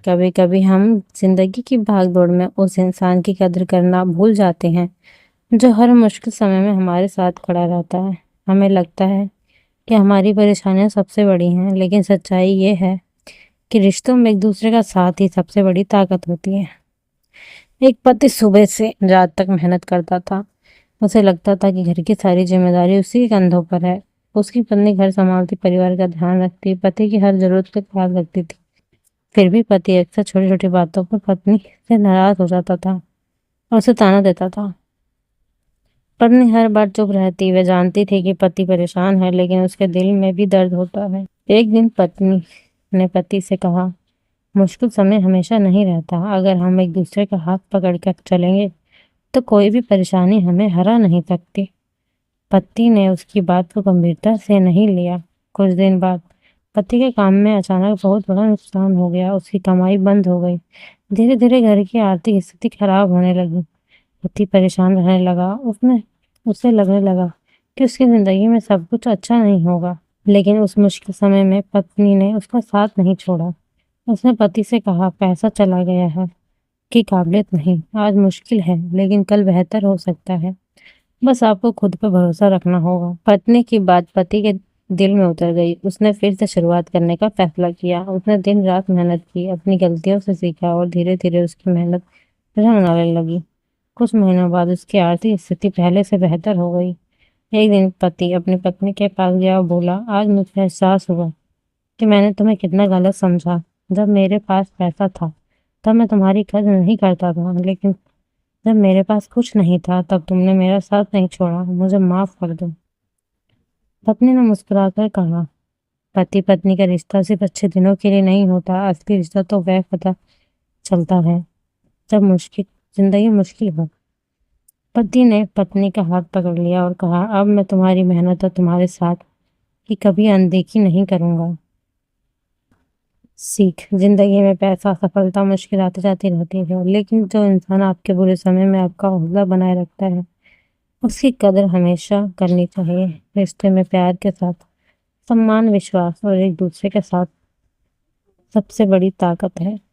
कभी कभी हम जिंदगी की भागदौड़ में उस इंसान की कदर करना भूल जाते हैं जो हर मुश्किल समय में हमारे साथ खड़ा रहता है। हमें लगता है कि हमारी परेशानियां सबसे बड़ी हैं, लेकिन सच्चाई ये है कि रिश्तों में एक दूसरे का साथ ही सबसे बड़ी ताकत होती है। एक पति सुबह से रात तक मेहनत करता था। उसे लगता था कि घर की सारी जिम्मेदारी उसी के कंधों पर है। उसकी पत्नी घर संभालती, परिवार का ध्यान रखती, पति की हर जरूरत का ख्याल रखती थी। फिर भी पति अक्सर छोटी छोटी बातों पर पत्नी से नाराज हो जाता था और उसे ताना देता था। पत्नी हर बार चुप रहती। वह जानती थी कि पति परेशान है, लेकिन उसके दिल में भी दर्द होता है। एक दिन पत्नी ने पति से कहा, मुश्किल समय हमेशा नहीं रहता। अगर हम एक दूसरे का हाथ पकड़कर चलेंगे तो कोई भी परेशानी हमें हरा नहीं सकती। पति ने उसकी बात को गंभीरता से नहीं लिया। कुछ दिन बाद पति के काम में अचानक बहुत बड़ा नुकसान हो गया। उसकी कमाई बंद हो गई। धीरे धीरे घर की आर्थिक स्थिति खराब होने लगी। पति परेशान रहने लगा। उसे लगने लगा कि उसकी जिंदगी में सब कुछ अच्छा नहीं होगा। लेकिन उस मुश्किल समय में पत्नी ने उसका साथ नहीं छोड़ा। उसने पति से कहा, पैसा चला गया है की काबिलियत नहीं। आज मुश्किल है, लेकिन कल बेहतर हो सकता है। बस आपको खुद पर भरोसा रखना होगा। पत्नी की बात पति के दिल में उतर गई। उसने फिर से शुरुआत करने का फैसला किया। उसने दिन रात मेहनत की, अपनी गलतियों से सीखा और धीरे धीरे उसकी मेहनत रंग लाने लगी। कुछ महीनों बाद उसकी आर्थिक स्थिति पहले से बेहतर हो गई। एक दिन पति अपनी पत्नी के पास गया और बोला, आज मुझे एहसास हुआ कि मैंने तुम्हें कितना गलत समझा। जब मेरे पास पैसा था तब मैं तुम्हारी कदर नहीं करता था, लेकिन जब मेरे पास कुछ नहीं था तब तुमने मेरा साथ नहीं छोड़ा। मुझे माफ कर दो। पत्नी ने मुस्कुराकर कहा, पति पत्नी का रिश्ता सिर्फ अच्छे दिनों के लिए नहीं होता। असली रिश्ता तो वह पता चलता है जब जिंदगी मुश्किल हो। पति ने पत्नी का हाथ पकड़ लिया और कहा, अब मैं तुम्हारी मेहनत और तुम्हारे साथ की कभी अनदेखी नहीं करूंगा। सीख, जिंदगी में पैसा, सफलता, मुश्किल आती जाती रहती है, लेकिन जो इंसान आपके बुरे समय में आपका हौसला बनाए रखता है उसकी कदर हमेशा करनी चाहिए। रिश्ते में प्यार के साथ सम्मान, विश्वास और एक दूसरे के साथ सबसे बड़ी ताकत है।